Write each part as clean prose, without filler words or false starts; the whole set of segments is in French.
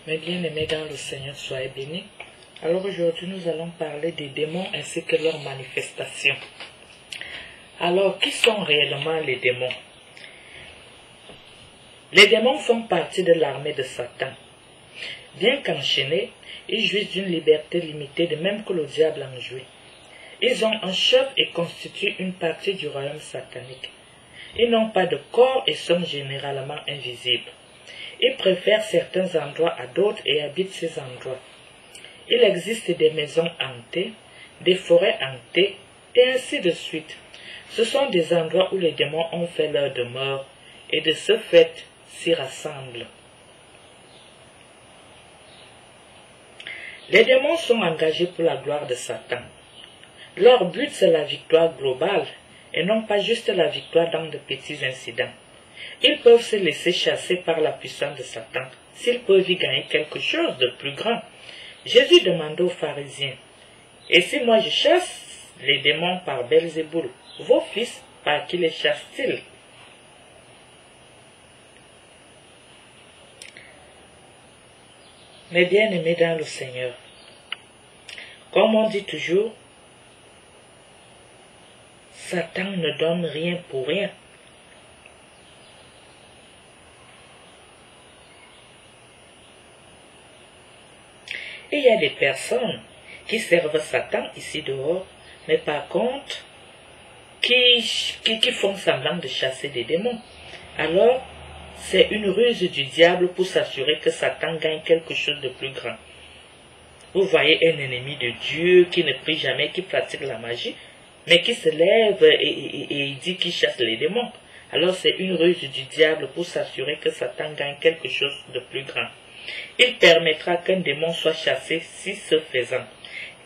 Mes bien-aimés dans le Seigneur, soyez bénis. Alors aujourd'hui, nous allons parler des démons ainsi que leurs manifestations. Alors, qui sont réellement les démons? Les démons font partie de l'armée de Satan. Bien qu'enchaînés, ils jouissent d'une liberté limitée, de même que le diable en jouit. Ils ont un chef et constituent une partie du royaume satanique. Ils n'ont pas de corps et sont généralement invisibles. Ils préfèrent certains endroits à d'autres et habitent ces endroits. Il existe des maisons hantées, des forêts hantées, et ainsi de suite. Ce sont des endroits où les démons ont fait leur demeure, et de ce fait s'y rassemblent. Les démons sont engagés pour la gloire de Satan. Leur but, c'est la victoire globale, et non pas juste la victoire dans de petits incidents. Ils peuvent se laisser chasser par la puissance de Satan, s'ils peuvent y gagner quelque chose de plus grand. Jésus demanda aux pharisiens, « Et si moi je chasse les démons par Belzéboul, vos fils, par qui les chassent-ils » Mes bien-aimés dans le Seigneur, comme on dit toujours, Satan ne donne rien pour rien. Et il y a des personnes qui servent Satan ici dehors, mais par contre, qui font semblant de chasser des démons. Alors, c'est une ruse du diable pour s'assurer que Satan gagne quelque chose de plus grand. Vous voyez un ennemi de Dieu qui ne prie jamais, qui pratique la magie, mais qui se lève et dit qu'il chasse les démons. Alors c'est une ruse du diable pour s'assurer que Satan gagne quelque chose de plus grand. Il permettra qu'un démon soit chassé si ce faisant.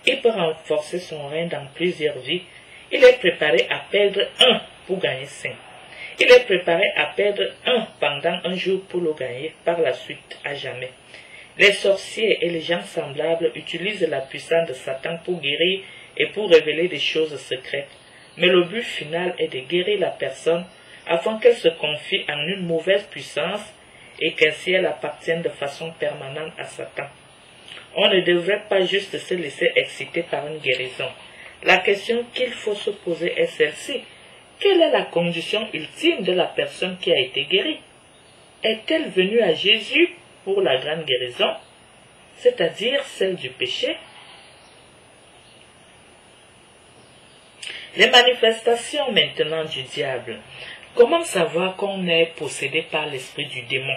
Il peut renforcer son règne dans plusieurs vies. Il est préparé à perdre un pour gagner 5. Il est préparé à perdre un pendant un jour pour le gagner par la suite à jamais. Les sorciers et les gens semblables utilisent la puissance de Satan pour guérir et pour révéler des choses secrètes. Mais le but final est de guérir la personne afin qu'elle se confie en une mauvaise puissance et qu'ainsi elle appartienne de façon permanente à Satan. On ne devrait pas juste se laisser exciter par une guérison. La question qu'il faut se poser est celle-ci. Quelle est la condition ultime de la personne qui a été guérie? Est-elle venue à Jésus pour la grande guérison, c'est-à-dire celle du péché? Les manifestations maintenant du diable. Comment savoir qu'on est possédé par l'esprit du démon?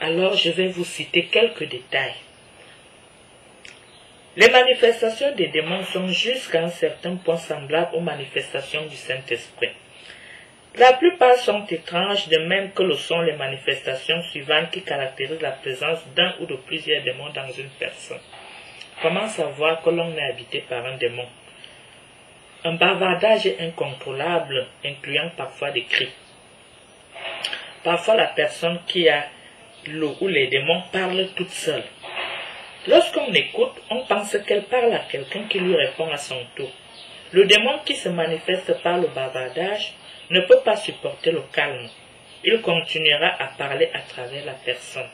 Alors je vais vous citer quelques détails. Les manifestations des démons sont jusqu'à un certain point semblables aux manifestations du Saint-Esprit. La plupart sont étranges, de même que le sont les manifestations suivantes qui caractérisent la présence d'un ou de plusieurs démons dans une personne. Comment savoir que l'on est habité par un démon? Un bavardage incontrôlable, incluant parfois des cris. Parfois la personne qui a le ou les démons parle toute seule. Lorsqu'on écoute, on pense qu'elle parle à quelqu'un qui lui répond à son tour. Le démon qui se manifeste par le bavardage ne peut pas supporter le calme. Il continuera à parler à travers la personne.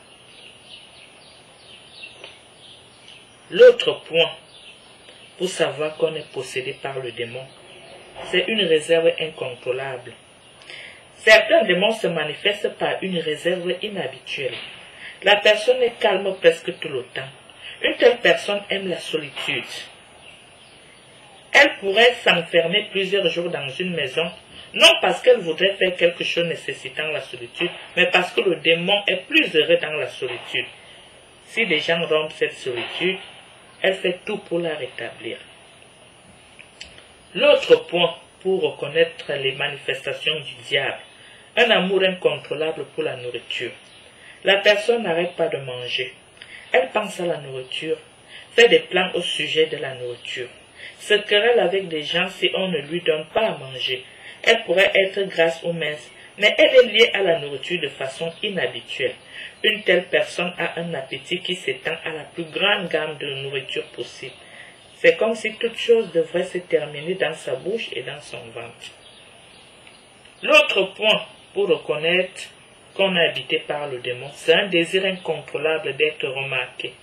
L'autre point pour savoir qu'on est possédé par le démon, c'est une réserve incontrôlable. Certains démons se manifestent par une réserve inhabituelle. La personne est calme presque tout le temps. Une telle personne aime la solitude. Elle pourrait s'enfermer plusieurs jours dans une maison, non parce qu'elle voudrait faire quelque chose nécessitant la solitude, mais parce que le démon est plus heureux dans la solitude. Si les gens rompent cette solitude, elle fait tout pour la rétablir. L'autre point pour reconnaître les manifestations du diable, un amour incontrôlable pour la nourriture. La personne n'arrête pas de manger. Elle pense à la nourriture, fait des plans au sujet de la nourriture, se querelle avec des gens si on ne lui donne pas à manger. Elle pourrait être grasse ou mince, mais elle est liée à la nourriture de façon inhabituelle. Une telle personne a un appétit qui s'étend à la plus grande gamme de nourriture possible. C'est comme si toute chose devrait se terminer dans sa bouche et dans son ventre. L'autre point pour reconnaître qu'on est habité par le démon, c'est un désir incontrôlable d'être remarqué.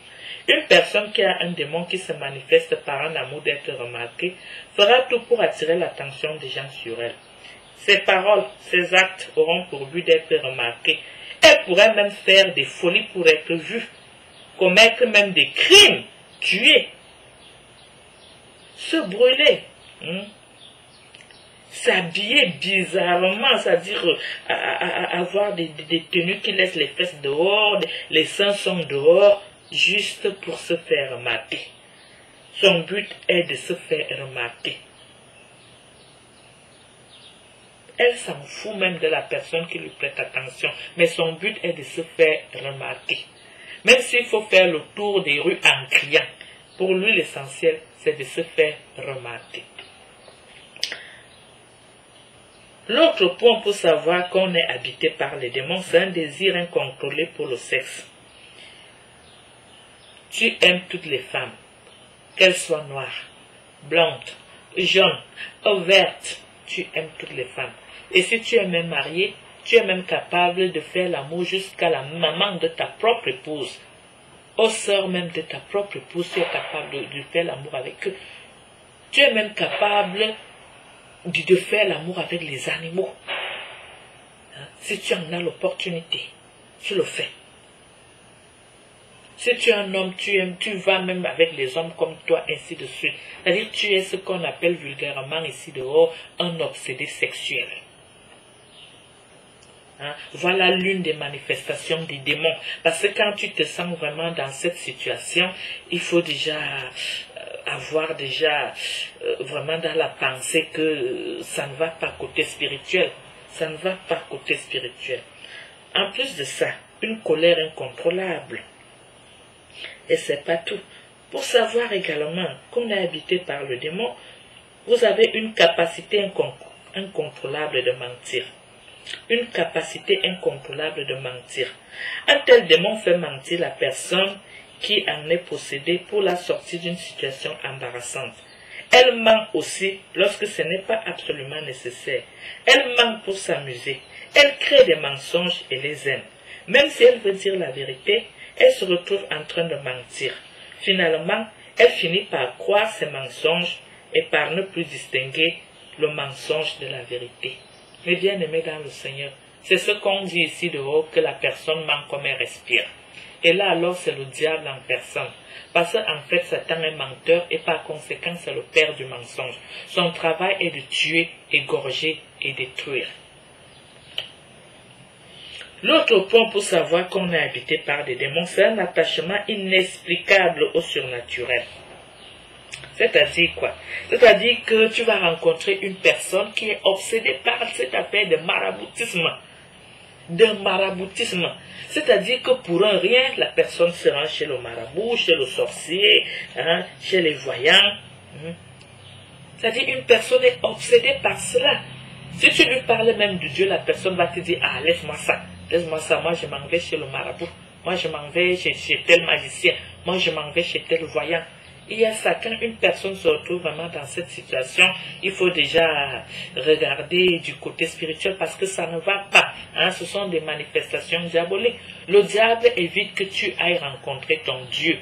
Une personne qui a un démon qui se manifeste par un amour d'être remarqué fera tout pour attirer l'attention des gens sur elle. Ses paroles, ses actes auront pour but d'être remarqués. Elle pourrait même faire des folies pour être vue, commettre même des crimes, tuer, se brûler, s'habiller bizarrement, c'est-à-dire avoir des tenues qui laissent les fesses dehors, les seins sont dehors, juste pour se faire remarquer. Son but est de se faire remarquer. Elle s'en fout même de la personne qui lui prête attention, mais son but est de se faire remarquer. Même s'il faut faire le tour des rues en criant, pour lui l'essentiel c'est de se faire remarquer. L'autre point pour savoir qu'on est habité par les démons, c'est un désir incontrôlé pour le sexe. Tu aimes toutes les femmes, qu'elles soient noires, blondes, jaunes ou vertes, tu aimes toutes les femmes. Et si tu es même marié, tu es même capable de faire l'amour jusqu'à la maman de ta propre épouse. Aux sœurs même de ta propre épouse, tu es capable de faire l'amour avec eux. Tu es même capable de faire l'amour avec les animaux. Si tu en as l'opportunité, tu le fais. Si tu es un homme, tu vas même avec les hommes comme toi, ainsi de suite. C'est-à-dire tu es ce qu'on appelle vulgairement ici dehors un obsédé sexuel. Voilà l'une des manifestations des démons. Parce que quand tu te sens vraiment dans cette situation, il faut déjà avoir vraiment dans la pensée que ça ne va pas côté spirituel. Ça ne va pas côté spirituel. En plus de ça, une colère incontrôlable. Et c'est pas tout. Pour savoir également qu'on est habité par le démon, vous avez une capacité incontrôlable de mentir. Une capacité incontrôlable de mentir. Un tel démon fait mentir la personne qui en est possédée pour la sortie d'une situation embarrassante. Elle ment aussi lorsque ce n'est pas absolument nécessaire. Elle ment pour s'amuser. Elle crée des mensonges et les aime. Même si elle veut dire la vérité, elle se retrouve en train de mentir. Finalement, elle finit par croire ses mensonges et par ne plus distinguer le mensonge de la vérité. Mais bien aimés dans le Seigneur, c'est ce qu'on dit ici dehors que la personne ment comme elle respire. Et là alors c'est le diable en personne. Parce qu'en fait Satan est menteur et par conséquent c'est le père du mensonge. Son travail est de tuer, égorger et détruire. L'autre point pour savoir qu'on est habité par des démons, c'est un attachement inexplicable au surnaturel. C'est-à-dire quoi? C'est-à-dire que tu vas rencontrer une personne qui est obsédée par cette affaire de maraboutisme. C'est-à-dire que pour un rien, la personne se rend chez le marabout, chez le sorcier, chez les voyants. C'est-à-dire une personne est obsédée par cela. Si tu lui parles même de Dieu, la personne va te dire, ah, laisse-moi ça, moi je m'en vais chez le marabout, moi je m'en vais chez tel magicien, moi je m'en vais chez tel voyant. Il y a ça, quand une personne se retrouve vraiment dans cette situation, il faut déjà regarder du côté spirituel parce que ça ne va pas. Ce sont des manifestations diaboliques. Le diable évite que tu ailles rencontrer ton Dieu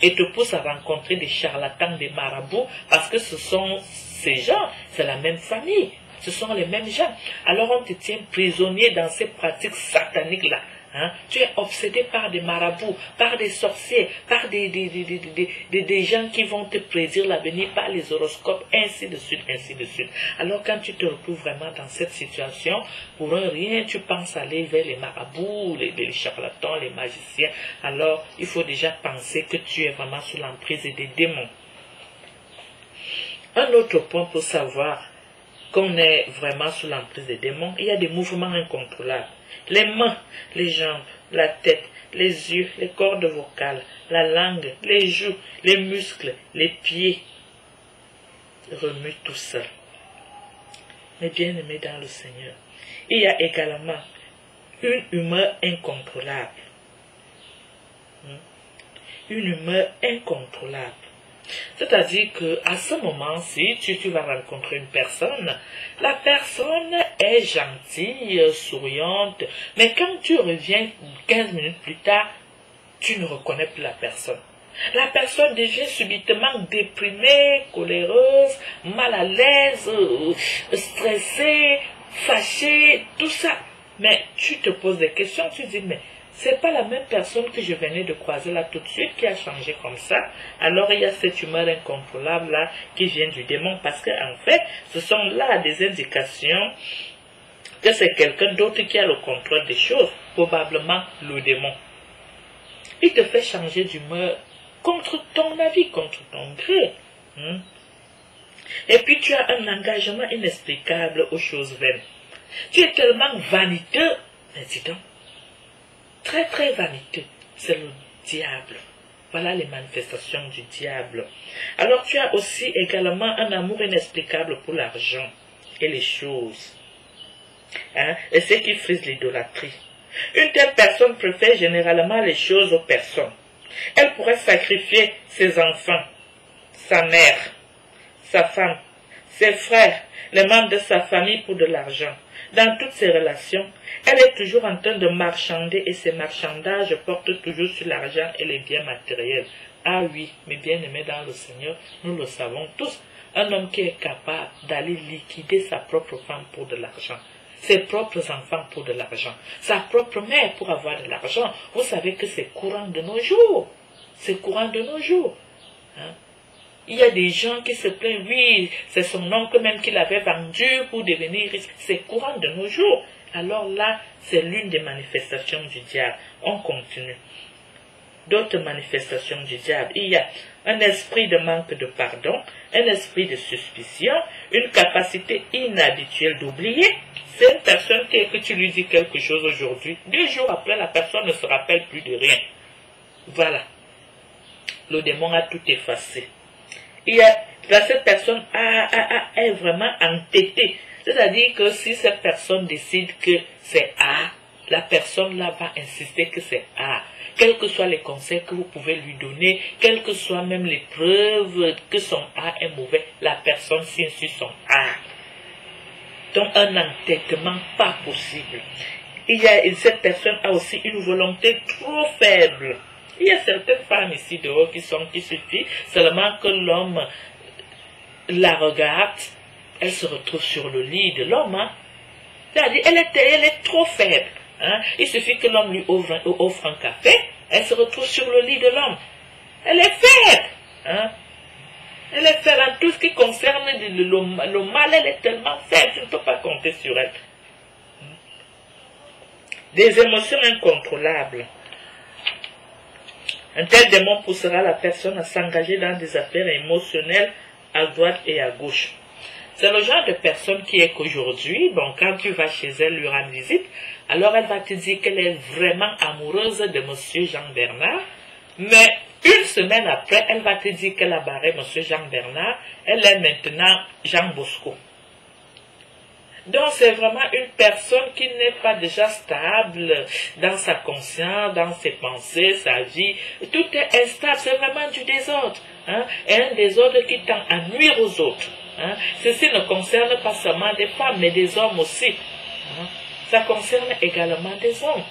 et te pousse à rencontrer des charlatans, des marabouts, parce que ce sont ces gens, c'est la même famille, ce sont les mêmes gens. Alors on te tient prisonnier dans ces pratiques sataniques-là. Tu es obsédé par des marabouts, par des sorciers, par des gens qui vont te prédire l'avenir, par les horoscopes, ainsi de suite, ainsi de suite. Alors quand tu te retrouves vraiment dans cette situation, pour un rien, tu penses aller vers les marabouts, les charlatans, les magiciens. Alors il faut déjà penser que tu es vraiment sous l'emprise des démons. Un autre point pour savoir qu'on est vraiment sous l'emprise des démons, il y a des mouvements incontrôlables. Les mains, les jambes, la tête, les yeux, les cordes vocales, la langue, les joues, les muscles, les pieds remuent tout seul. Mais bien aimés dans le Seigneur, il y a également une humeur incontrôlable. Une humeur incontrôlable. C'est-à-dire que à ce moment-ci, tu vas rencontrer une personne, la personne est gentille, souriante, mais quand tu reviens 15 minutes plus tard, tu ne reconnais plus la personne. La personne devient subitement déprimée, coléreuse, mal à l'aise, stressée, fâchée, tout ça. Mais tu te poses des questions, tu dis, mais c'est pas la même personne que je venais de croiser là tout de suite qui a changé comme ça. Alors il y a cette humeur incontrôlable là qui vient du démon, parce qu'en fait, ce sont là des indications que c'est quelqu'un d'autre qui a le contrôle des choses, probablement le démon. Il te fait changer d'humeur contre ton avis, contre ton gré. Et puis tu as un engagement inexplicable aux choses vaines. Tu es tellement vaniteux, mais dis donc, très très vaniteux, c'est le diable. Voilà les manifestations du diable. Alors tu as aussi également un amour inexplicable pour l'argent et les choses. Et ce qui frise l'idolâtrie. Une telle personne préfère généralement les choses aux personnes. Elle pourrait sacrifier ses enfants, sa mère, sa femme, ses frères, les membres de sa famille pour de l'argent. Dans toutes ses relations, elle est toujours en train de marchander et ses marchandages portent toujours sur l'argent et les biens matériels. Ah oui, mes bien-aimés dans le Seigneur, nous le savons tous. Un homme qui est capable d'aller liquider sa propre femme pour de l'argent, ses propres enfants pour de l'argent, sa propre mère pour avoir de l'argent. Vous savez que c'est courant de nos jours. C'est courant de nos jours. Il y a des gens qui se plaignent, oui, c'est son oncle même qui l'avait vendu pour devenir riche. C'est courant de nos jours. Alors là, c'est l'une des manifestations du diable. On continue. D'autres manifestations du diable. Il y a un esprit de manque de pardon, un esprit de suspicion, une capacité inhabituelle d'oublier. C'est une personne que tu lui dis quelque chose aujourd'hui, 2 jours après, la personne ne se rappelle plus de rien. Voilà. Le démon a tout effacé. Cette personne est vraiment entêtée. C'est-à-dire que si cette personne décide que c'est A, la personne là va insister que c'est A. Quels que soient les conseils que vous pouvez lui donner, quelles que soient même les preuves que son A est mauvais, la personne s'insiste sur son A. Donc un entêtement pas possible. Cette personne a aussi une volonté trop faible. Il y a certaines femmes ici dehors qui suffit seulement que l'homme la regarde, elle se retrouve sur le lit de l'homme. C'est-à-dire, elle est trop faible. Il suffit que l'homme lui offre un café, elle se retrouve sur le lit de l'homme. Elle est faible. Elle est faible en tout ce qui concerne le mal, elle est tellement faible, tu ne peux pas compter sur elle. Des émotions incontrôlables. Un tel démon poussera la personne à s'engager dans des affaires émotionnelles à droite et à gauche. C'est le genre de personne qui est qu'aujourd'hui, quand tu vas chez elle lui rendre visite, alors elle va te dire qu'elle est vraiment amoureuse de monsieur Jean Bernard, mais une semaine après, elle va te dire qu'elle a barré monsieur Jean Bernard, elle est maintenant Jean Bosco. Donc c'est vraiment une personne qui n'est pas déjà stable dans sa conscience, dans ses pensées, sa vie. Tout est instable, c'est vraiment du désordre. Et un désordre qui tend à nuire aux autres. Ceci ne concerne pas seulement des femmes, mais des hommes aussi. Ça concerne également des hommes.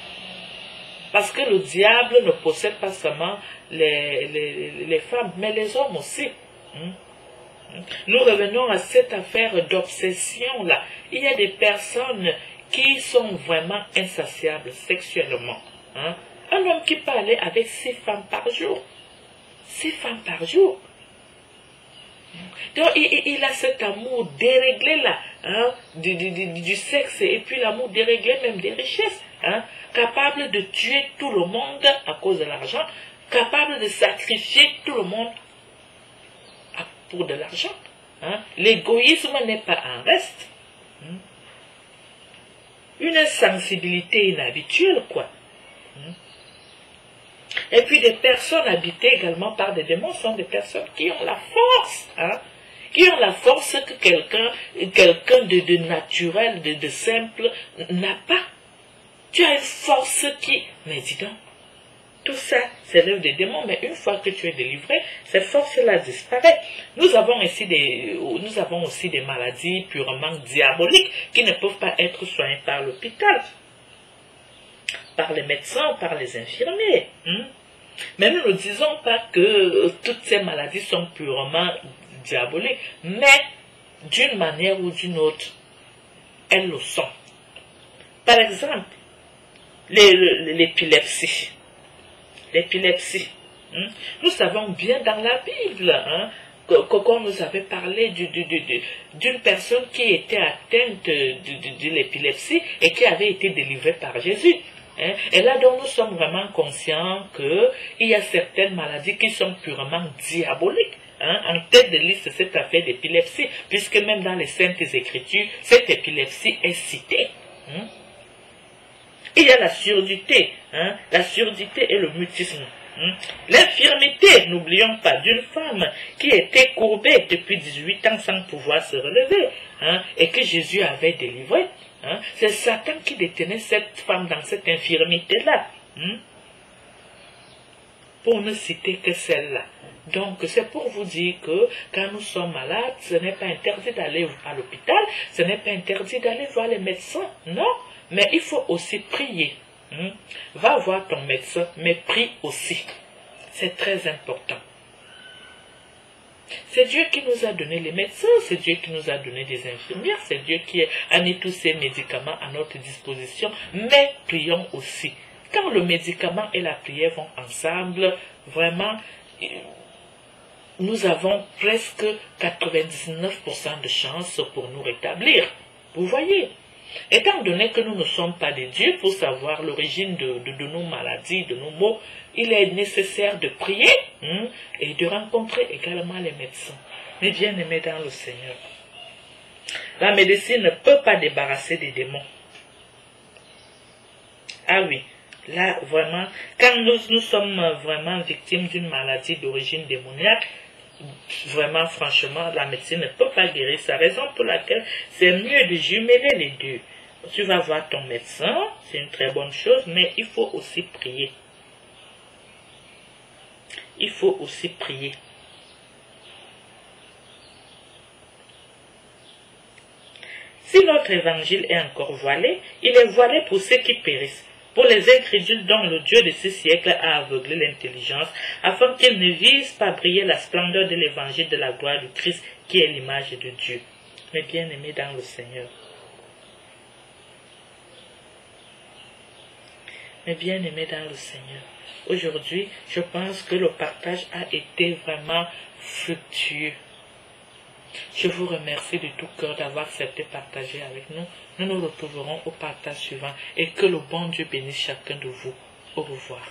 Parce que le diable ne possède pas seulement les femmes, mais les hommes aussi. Nous revenons à cette affaire d'obsession-là. Il y a des personnes qui sont vraiment insatiables sexuellement. Un homme qui parlait avec 6 femmes par jour. 6 femmes par jour. Donc il a cet amour déréglé là, du sexe, et puis l'amour déréglé même des richesses. Capable de tuer tout le monde à cause de l'argent, capable de sacrifier tout le monde pour de l'argent. L'égoïsme n'est pas un reste. Une sensibilité inhabituelle, quoi. Et puis des personnes habitées également par des démons sont des personnes qui ont la force, qui ont la force que quelqu'un de naturel, de simple n'a pas. Tu as une force qui... Mais dis donc, Tout ça, c'est l'œuvre des démons, mais une fois que tu es délivré, ces forces-là disparaissent. Nous avons aussi des maladies purement diaboliques qui ne peuvent pas être soignées par l'hôpital, par les médecins, par les infirmiers. Mais nous ne disons pas que toutes ces maladies sont purement diaboliques, mais d'une manière ou d'une autre, elles le sont. Par exemple, l'épilepsie. L'épilepsie. Nous savons bien dans la Bible qu'on nous avait parlé d'une personne qui était atteinte de l'épilepsie et qui avait été délivrée par Jésus. Et là donc nous sommes vraiment conscients qu'il y a certaines maladies qui sont purement diaboliques. En tête de liste, cette affaire d'épilepsie, puisque même dans les Saintes Écritures, cette épilepsie est citée. Il y a la surdité, la surdité et le mutisme. L'infirmité, n'oublions pas, d'une femme qui était courbée depuis 18 ans sans pouvoir se relever, et que Jésus avait délivrée. C'est Satan qui détenait cette femme dans cette infirmité-là. Pour ne citer que celle-là. Donc, c'est pour vous dire que quand nous sommes malades, ce n'est pas interdit d'aller à l'hôpital, ce n'est pas interdit d'aller voir les médecins, non. Mais il faut aussi prier. Va voir ton médecin, mais prie aussi. C'est très important. C'est Dieu qui nous a donné les médecins, c'est Dieu qui nous a donné des infirmières, c'est Dieu qui a mis tous ces médicaments à notre disposition, mais prions aussi. Quand le médicament et la prière vont ensemble, vraiment, nous avons presque 99% de chances pour nous rétablir. Vous voyez? Étant donné que nous ne sommes pas des dieux pour savoir l'origine de nos maladies, de nos maux, il est nécessaire de prier et de rencontrer également les médecins. Mais bien-aimés dans le Seigneur, la médecine ne peut pas débarrasser des démons. Ah oui, là vraiment, quand nous sommes vraiment victimes d'une maladie d'origine démoniaque, vraiment franchement, la médecine ne peut pas guérir. C'est la raison pour laquelle c'est mieux de jumeler les deux. Tu vas voir ton médecin, c'est une très bonne chose, mais il faut aussi prier. Il faut aussi prier. Si notre évangile est encore voilé, il est voilé pour ceux qui périssent, pour les incrédules dont le Dieu de ce siècle a aveuglé l'intelligence, afin qu'ils ne visent pas briller la splendeur de l'évangile de la gloire du Christ, qui est l'image de Dieu. Mes bien-aimés dans le Seigneur. Mes bien-aimés dans le Seigneur. Aujourd'hui, je pense que le partage a été vraiment fructueux. Je vous remercie de tout cœur d'avoir accepté partager avec nous. Nous nous retrouverons au partage suivant et que le bon Dieu bénisse chacun de vous. Au revoir.